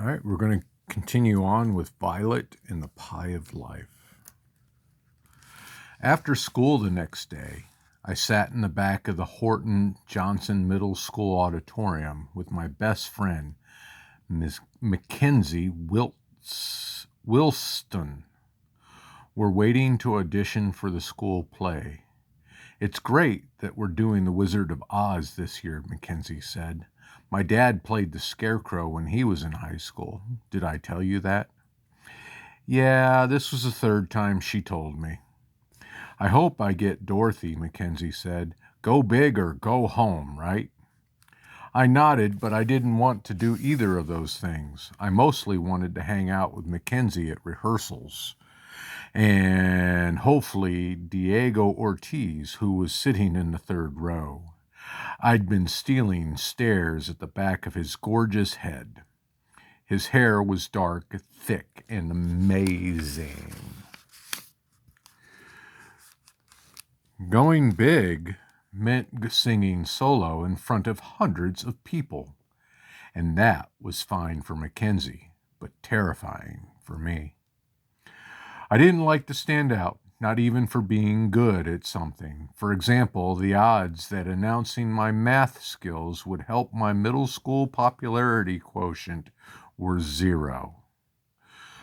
right, we're going to continue on with Violet and the Pie of Life. After school the next day, I sat in the back of the Horton Johnson Middle School auditorium with my best friend, Miss Mackenzie Wilston. We're waiting to audition for the school play. It's great that we're doing The Wizard of Oz this year, Mackenzie said. My dad played the Scarecrow when he was in high school. Did I tell you that? Yeah, this was the third time she told me. I hope I get Dorothy, Mackenzie said. Go big or go home, right? I nodded, but I didn't want to do either of those things. I mostly wanted to hang out with Mackenzie at rehearsals. And hopefully Diego Ortiz, who was sitting in the third row. I'd been stealing stares at the back of his gorgeous head. His hair was dark, thick, and amazing. Going big meant singing solo in front of hundreds of people. And that was fine for Mackenzie, but terrifying for me. I didn't like to stand out, not even for being good at something. For example, the odds that announcing my math skills would help my middle school popularity quotient were 0.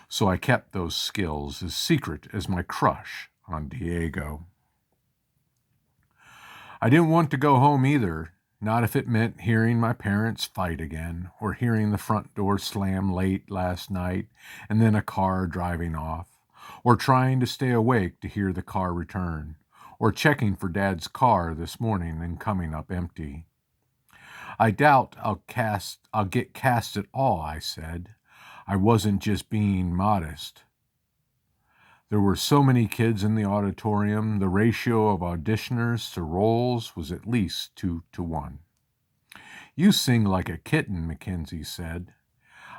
So I kept those skills as secret as my crush on Diego. I didn't want to go home either, not if it meant hearing my parents fight again, or hearing the front door slam late last night and then a car driving off, or trying to stay awake to hear the car return, or checking for Dad's car this morning and coming up empty. I doubt I'll get cast at all, I said. I wasn't just being modest. There were so many kids in the auditorium, the ratio of auditioners to roles was at least 2 to 1. You sing like a kitten, Mackenzie said.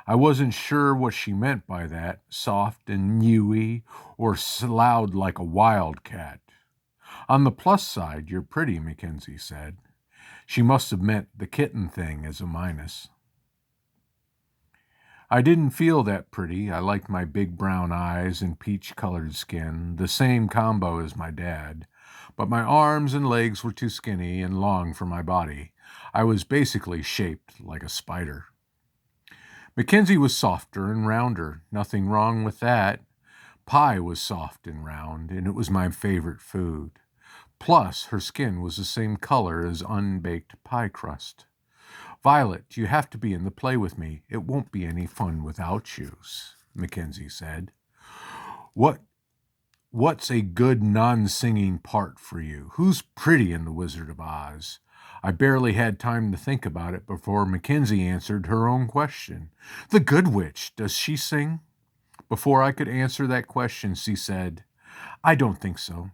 I wasn't sure what she meant by that, soft and mewy, or loud like a wildcat. On the plus side, you're pretty, Mackenzie said. She must have meant the kitten thing as a minus. I didn't feel that pretty. I liked my big brown eyes and peach-colored skin, the same combo as my dad. But my arms and legs were too skinny and long for my body. I was basically shaped like a spider. Mackenzie was softer and rounder. Nothing wrong with that. Pie was soft and round, and it was my favorite food. Plus, her skin was the same color as unbaked pie crust. Violet, you have to be in the play with me. It won't be any fun without you, Mackenzie said. What's a good non-singing part for you? Who's pretty in The Wizard of Oz? I barely had time to think about it before Mackenzie answered her own question. The Good Witch, does she sing? Before I could answer that question, she said, I don't think so.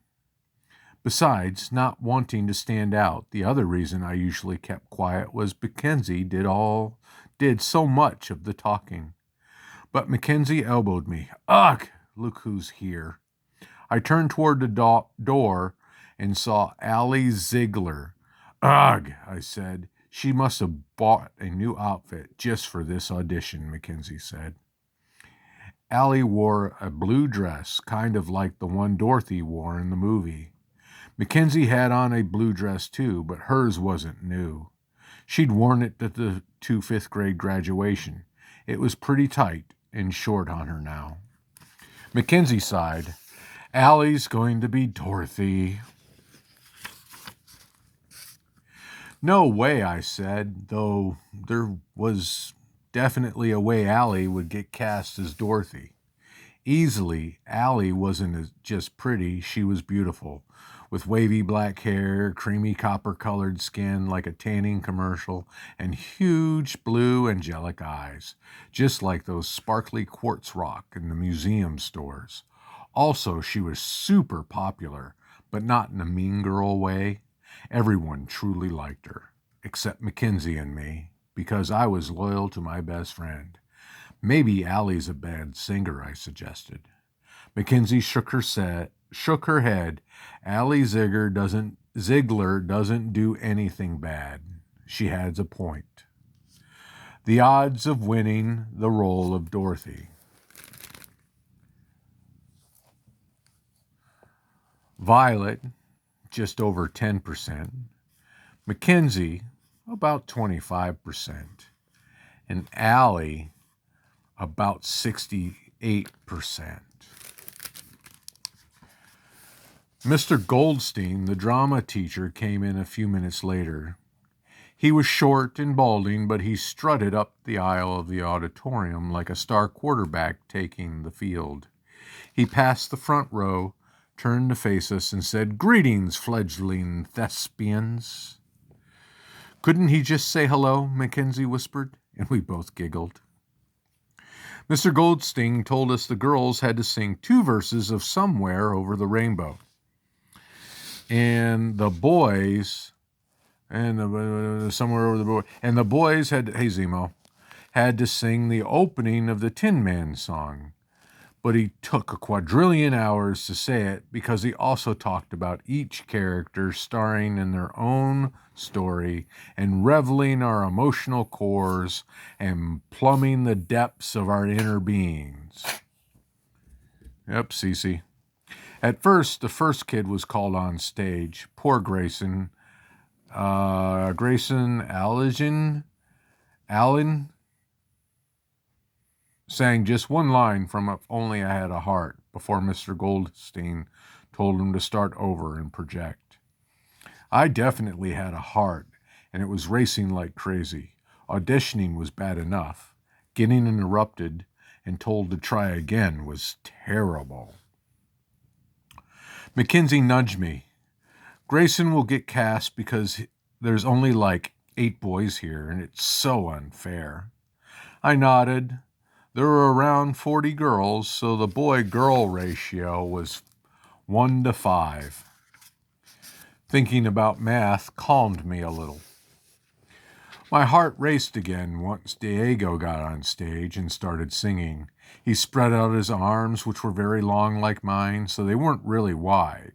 Besides, not wanting to stand out, the other reason I usually kept quiet was Mackenzie did so much of the talking. But Mackenzie elbowed me. Ugh, look who's here. I turned toward the door and saw Allie Ziegler. Ugh, I said. She must have bought a new outfit just for this audition, Mackenzie said. Allie wore a blue dress, kind of like the one Dorothy wore in the movie. Mackenzie had on a blue dress too, but hers wasn't new. She'd worn it to fifth grade graduation. It was pretty tight and short on her now. Mackenzie sighed. Allie's going to be Dorothy. No way, I said, though there was definitely a way Allie would get cast as Dorothy. Easily, Allie wasn't just pretty, she was beautiful, with wavy black hair, creamy copper-colored skin like a tanning commercial, and huge blue angelic eyes, just like those sparkly quartz rock in the museum stores. Also, she was super popular, but not in a mean girl way. Everyone truly liked her, except Mackenzie and me, because I was loyal to my best friend. Maybe Allie's a bad singer, I suggested. Mackenzie shook her head. Allie Ziegler doesn't do anything bad. She has a point. the odds of winning the role of Dorothy. Violet, just over 10%. Mackenzie, about 25%. And Allie, about 68%. Mr. Goldstein, the drama teacher, came in a few minutes later. He was short and balding, but he strutted up the aisle of the auditorium like a star quarterback taking the field. He passed the front row, turned to face us, and said, "Greetings, fledgling thespians." "Couldn't he just say hello?" Mackenzie whispered, and we both giggled. Mr. Goldstein told us the girls had to sing 2 verses of Somewhere Over the Rainbow. And the boys, Somewhere Over the Rainbow, and the boys had to sing the opening of the Tin Man song. But he took a quadrillion hours to say it because he also talked about each character starring in their own story and reveling our emotional cores and plumbing the depths of our inner beings. Yep, Cece. At first, the first kid was called on stage. Poor Grayson. Grayson Allen sang just one line from If Only I Had a Heart before Mr. Goldstein told him to start over and project. I definitely had a heart, and it was racing like crazy. Auditioning was bad enough. Getting interrupted and told to try again was terrible. Mackenzie nudged me. "Grayson will get cast because there's only like 8 boys here, and it's so unfair." I nodded. There were around 40 girls, so the boy-girl ratio was 1 to 5. Thinking about math calmed me a little. My heart raced again once Diego got on stage and started singing. He spread out his arms, which were very long like mine, so they weren't really wide.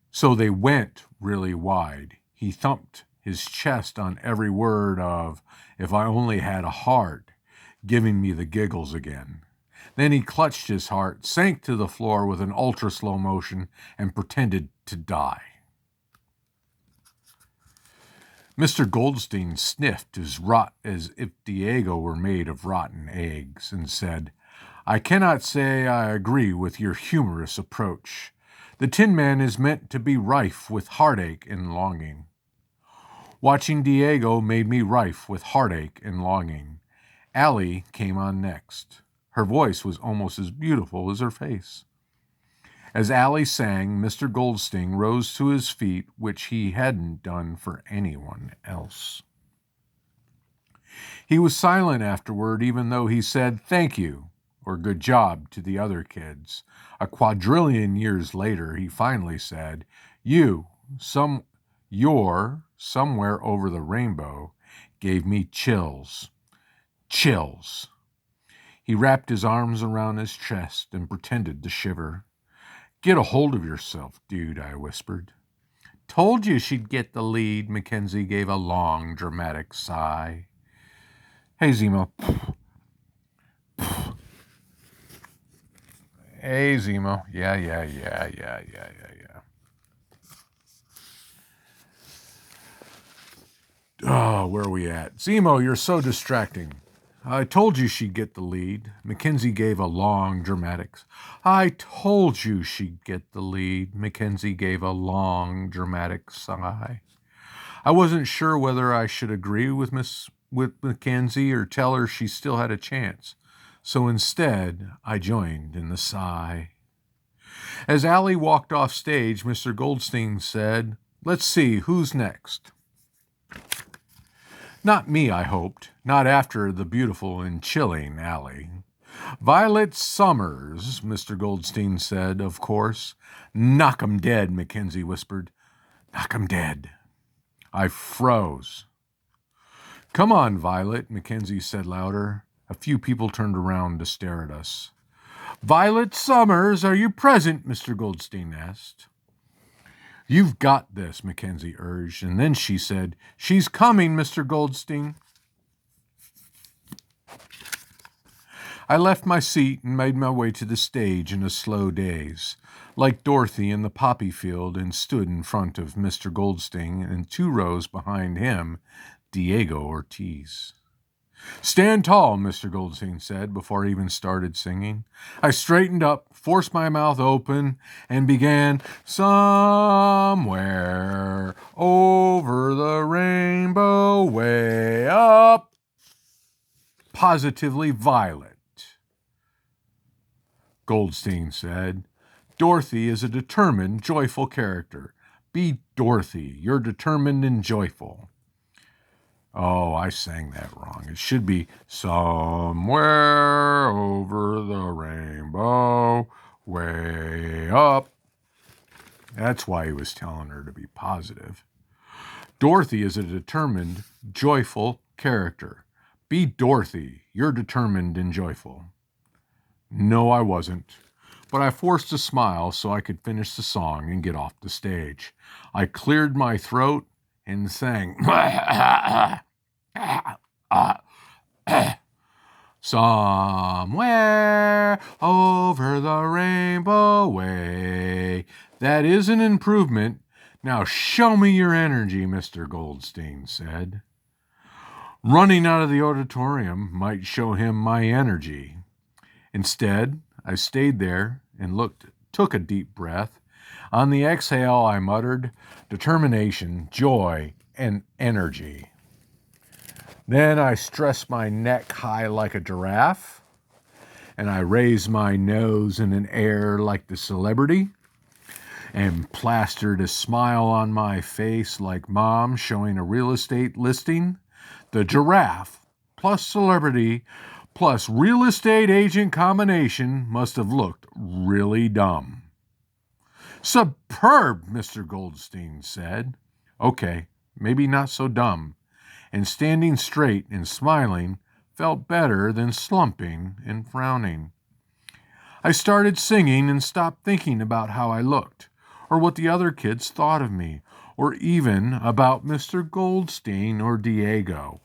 So they went really wide. He thumped his chest on every word of If I Only Had a Heart, giving me the giggles again. Then he clutched his heart, sank to the floor with an ultra-slow motion, and pretended to die. Mr. Goldstein sniffed as if Diego were made of rotten eggs and said, "I cannot say I agree with your humorous approach. The Tin Man is meant to be rife with heartache and longing." Watching Diego made me rife with heartache and longing. Allie came on next. Her voice was almost as beautiful as her face. As Allie sang, Mr. Goldstein rose to his feet, which he hadn't done for anyone else. He was silent afterward, even though he said thank you or good job to the other kids. A quadrillion years later, he finally said, Your Somewhere Over the Rainbow gave me chills. Chills. He wrapped his arms around his chest and pretended to shiver. "Get a hold of yourself, dude," I whispered. "Told you she'd get the lead," Mackenzie gave a long, dramatic sigh. Hey, Zemo. Hey, Zemo. Yeah. Oh, where are we at? Zemo, you're so distracting. "I told you she'd get the lead." Mackenzie gave a long, dramatic. "I told you she'd get the lead." Mackenzie gave a long, dramatic sigh. I wasn't sure whether I should agree with Mackenzie or tell her she still had a chance. So instead, I joined in the sigh. As Allie walked off stage, Mr. Goldstein said, "Let's see, who's next?" Not me, I hoped. Not after the beautiful and chilling Allie. "Violet Summers," Mr. Goldstein said, of course. "Knock 'em dead," Mackenzie whispered. "Knock 'em dead." I froze. "Come on, Violet," Mackenzie said louder. A few people turned around to stare at us. "Violet Summers, are you present?" Mr. Goldstein asked. You've got this, Mackenzie urged, and then she said, "She's coming, Mr. Goldstein." I left my seat and made my way to the stage in a slow daze, like Dorothy in the poppy field, and stood in front of Mr. Goldstein and 2 rows behind him, Diego Ortiz. "Stand tall," Mr. Goldstein said before I even started singing. I straightened up, forced my mouth open, and began, "Somewhere over the rainbow, way up." Positively violent. Goldstein said, "Dorothy is a determined, joyful character. Be Dorothy. You're determined and joyful." Oh, I sang that wrong. It should be "Somewhere over the rainbow, way up." That's why he was telling her to be positive. Dorothy is a determined, joyful character. Be Dorothy. You're determined and joyful. No, I wasn't. But I forced a smile so I could finish the song and get off the stage. I cleared my throat and sang, "Somewhere over the rainbow way." That is an improvement. Now show me your energy, Mr. Goldstein said. Running out of the auditorium might show him my energy. Instead, I stayed there and took a deep breath. On the exhale, I muttered, "Determination, joy, and energy." Then I stressed my neck high like a giraffe, and I raised my nose in an air like the celebrity, and plastered a smile on my face like Mom showing a real estate listing. The giraffe plus celebrity plus real estate agent combination must have looked really dumb. "Superb," Mr. Goldstein said. Okay, maybe not so dumb. And standing straight and smiling felt better than slumping and frowning. I started singing and stopped thinking about how I looked, or what the other kids thought of me, or even about Mr. Goldstein or Diego.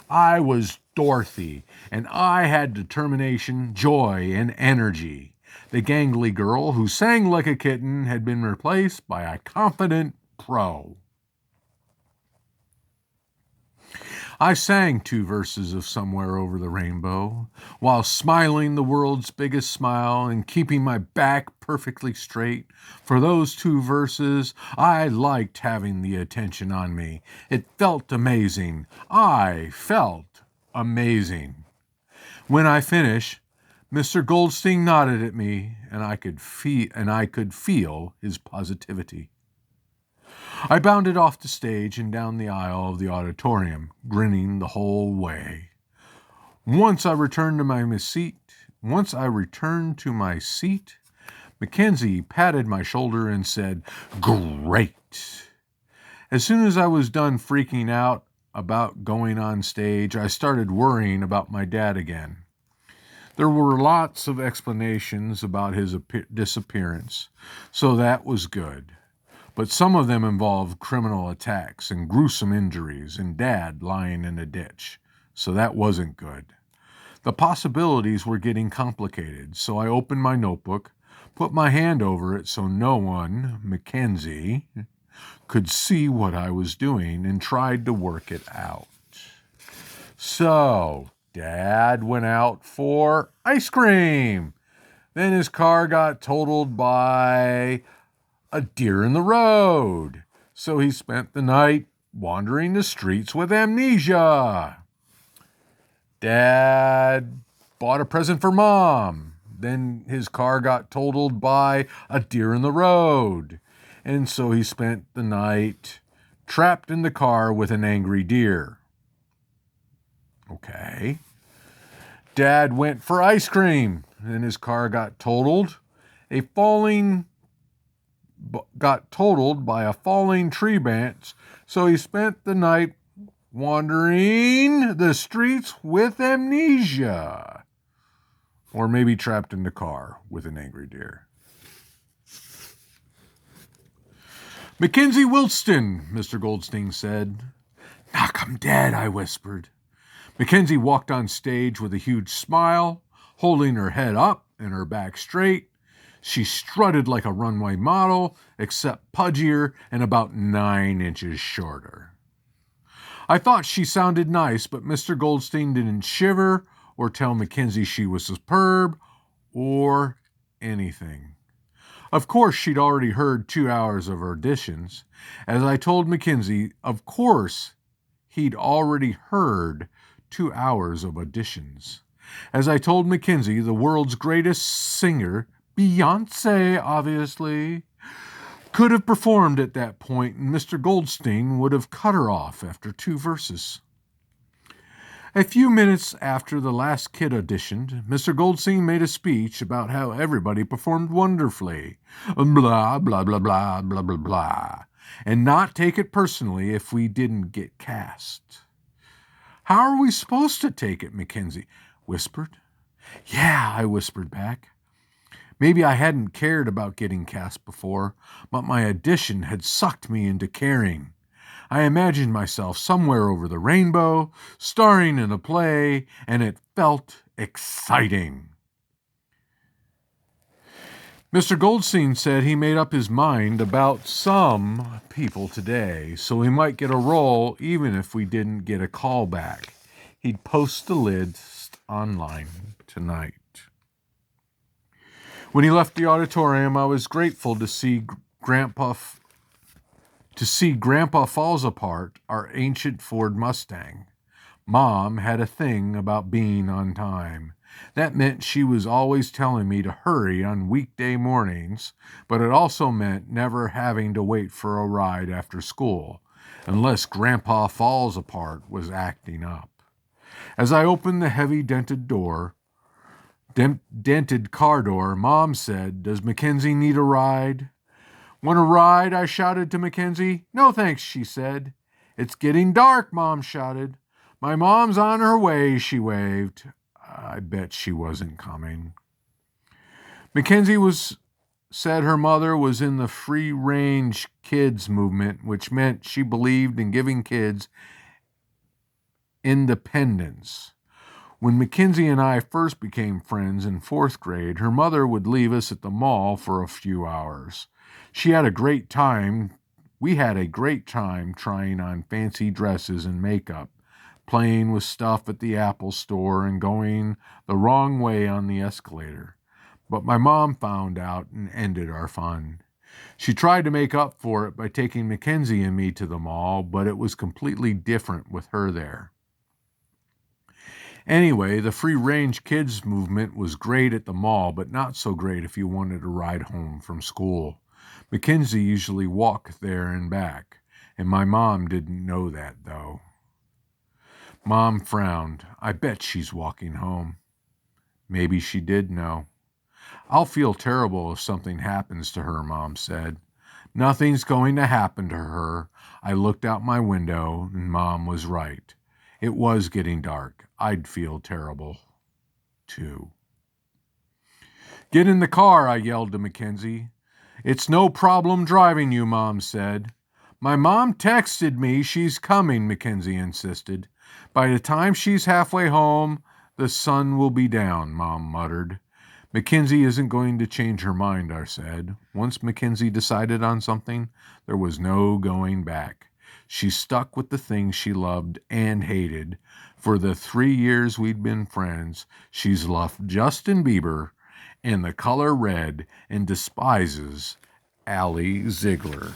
I was Dorothy, and I had determination, joy, and energy. The gangly girl who sang like a kitten had been replaced by a confident pro. I sang 2 verses of "Somewhere Over the Rainbow" while smiling the world's biggest smile and keeping my back perfectly straight. For those 2 verses, I liked having the attention on me. It felt amazing. I felt amazing. When I finished, Mr. Goldstein nodded at me, and I could feel his positivity. I bounded off the stage and down the aisle of the auditorium, grinning the whole way. Once I returned to my seat, Mackenzie patted my shoulder and said, "Great." As soon as I was done freaking out about going on stage, I started worrying about my dad again. There were lots of explanations about his disappearance, so that was good. But some of them involved criminal attacks and gruesome injuries and Dad lying in a ditch, so that wasn't good. The possibilities were getting complicated, so I opened my notebook, put my hand over it so no one, Mackenzie, could see what I was doing, and tried to work it out. So, Dad went out for ice cream. Then his car got totaled by a deer in the road. So he spent the night wandering the streets with amnesia. Dad bought a present for Mom. Then his car got totaled by a deer in the road. And so he spent the night trapped in the car with an angry deer. Okay. Dad went for ice cream. Then his car got totaled by a falling tree branch, so he spent the night wandering the streets with amnesia. Or maybe trapped in the car with an angry deer. Mackenzie Wilston, Mr. Goldstein said. Knock 'em dead, I whispered. Mackenzie walked on stage with a huge smile, holding her head up and her back straight. She strutted like a runway model, except pudgier and about 9 inches shorter. I thought she sounded nice, but Mr. Goldstein didn't shiver or tell Mackenzie she was superb or anything. Of course, she'd already heard 2 hours of auditions. As I told Mackenzie, of course, he'd already heard 2 hours of auditions. As I told Mackenzie, the world's greatest singer, Beyoncé, obviously, could have performed at that point, and Mr. Goldstein would have cut her off after 2 verses. A few minutes after the last kid auditioned, Mr. Goldstein made a speech about how everybody performed wonderfully, blah, blah, blah, blah, blah, blah, blah, and not take it personally if we didn't get cast. How are we supposed to take it, Mackenzie whispered. Yeah, I whispered back. Maybe I hadn't cared about getting cast before, but my audition had sucked me into caring. I imagined myself somewhere over the rainbow, starring in a play, and it felt exciting. Mr. Goldstein said he made up his mind about some people today, so we might get a role even if we didn't get a call back. He'd post the list online tonight. When he left the auditorium, I was grateful to see Grandpa falls apart our ancient Ford Mustang. Mom had a thing about being on time. That meant she was always telling me to hurry on weekday mornings, but it also meant never having to wait for a ride after school, unless Grandpa Falls Apart was acting up. As I opened the heavy dented car door, Mom said, "Does Mackenzie need a ride?" "Want a ride?" I shouted to Mackenzie. "No thanks," she said. "It's getting dark," Mom shouted. "My mom's on her way," she waved. I bet she wasn't coming. Mackenzie said her mother was in the free-range kids movement, which meant she believed in giving kids independence. When Mackenzie and I first became friends in 4th grade, her mother would leave us at the mall for a few hours. We had a great time trying on fancy dresses and makeup, playing with stuff at the Apple store, and going the wrong way on the escalator. But my mom found out and ended our fun. She tried to make up for it by taking Mackenzie and me to the mall, but it was completely different with her there. Anyway, the free-range kids movement was great at the mall, but not so great if you wanted to ride home from school. Mackenzie usually walked there and back, and my mom didn't know that, though. Mom frowned. I bet she's walking home. Maybe she did know. I'll feel terrible if something happens to her, Mom said. Nothing's going to happen to her. I looked out my window, and Mom was right. It was getting dark. I'd feel terrible, too. "Get in the car," I yelled to Mackenzie. "It's no problem driving you," Mom said. "My mom texted me she's coming," Mackenzie insisted. "By the time she's halfway home, the sun will be down," Mom muttered. "Mackenzie isn't going to change her mind," I said. Once Mackenzie decided on something, there was no going back. She stuck with the things she loved and hated. For the 3 years we'd been friends, she's loved Justin Bieber and The Color Red and despises Ali Ziegler.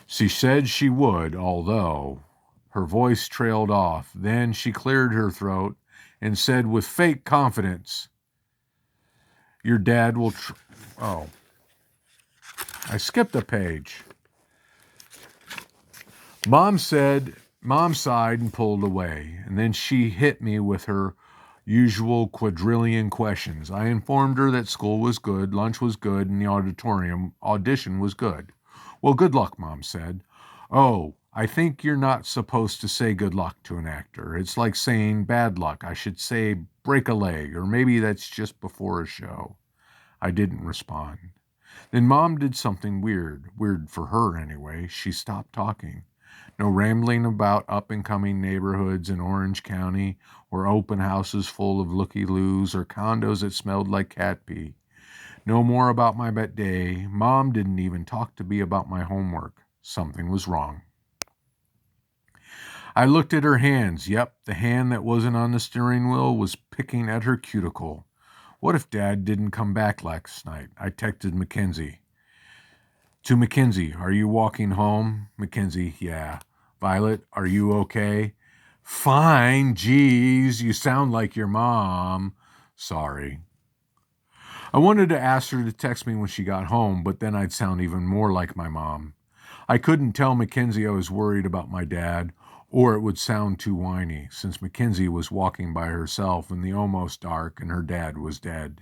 She said she would, although her voice trailed off. Then she cleared her throat and said with fake confidence, "Your dad will Oh, I skipped a page. Mom sighed and pulled away, and then she hit me with her usual quadrillion questions. I informed her that school was good, lunch was good, and the audition was good. "Well, good luck," Mom said. "Oh, I think you're not supposed to say good luck to an actor. It's like saying bad luck. I should say break a leg, or maybe that's just before a show." I didn't respond. Then Mom did something weird for her anyway. She stopped talking. No rambling about up-and-coming neighborhoods in Orange County or open houses full of looky-loos or condos that smelled like cat pee. No more about my day. Mom didn't even talk to me about my homework. Something was wrong. I looked at her hands. Yep, the hand that wasn't on the steering wheel was picking at her cuticle. What if Dad didn't come back last night? I texted Mackenzie. To Mackenzie, are you walking home? Mackenzie, yeah. Violet, are you okay? Fine, geez, you sound like your mom. Sorry. I wanted to ask her to text me when she got home, but then I'd sound even more like my mom. I couldn't tell Mackenzie I was worried about my dad, or it would sound too whiny, since Mackenzie was walking by herself in the almost dark and her dad was dead.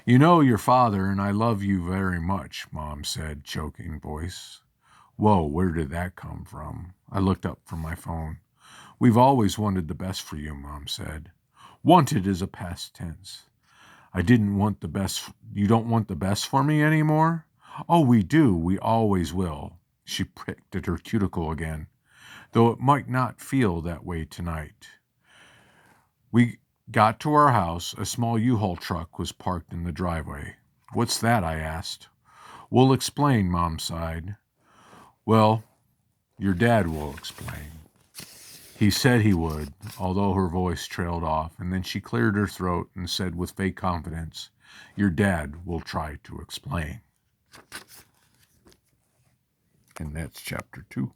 You know your father, and I love you very much, Mom said, choking voice. Whoa, where did that come from? I looked up from my phone. We've always wanted the best for you, Mom said. Wanted is a past tense. I didn't want the best. You don't want the best for me anymore? Oh, we do. We always will. She pricked at her cuticle again, though it might not feel that way tonight. We got to our house. A small U-Haul truck was parked in the driveway. What's that? I asked. We'll explain, Mom sighed. Well, your dad will explain. He said he would, although her voice trailed off, and then she cleared her throat and said with fake confidence, your dad will try to explain. And that's chapter 2.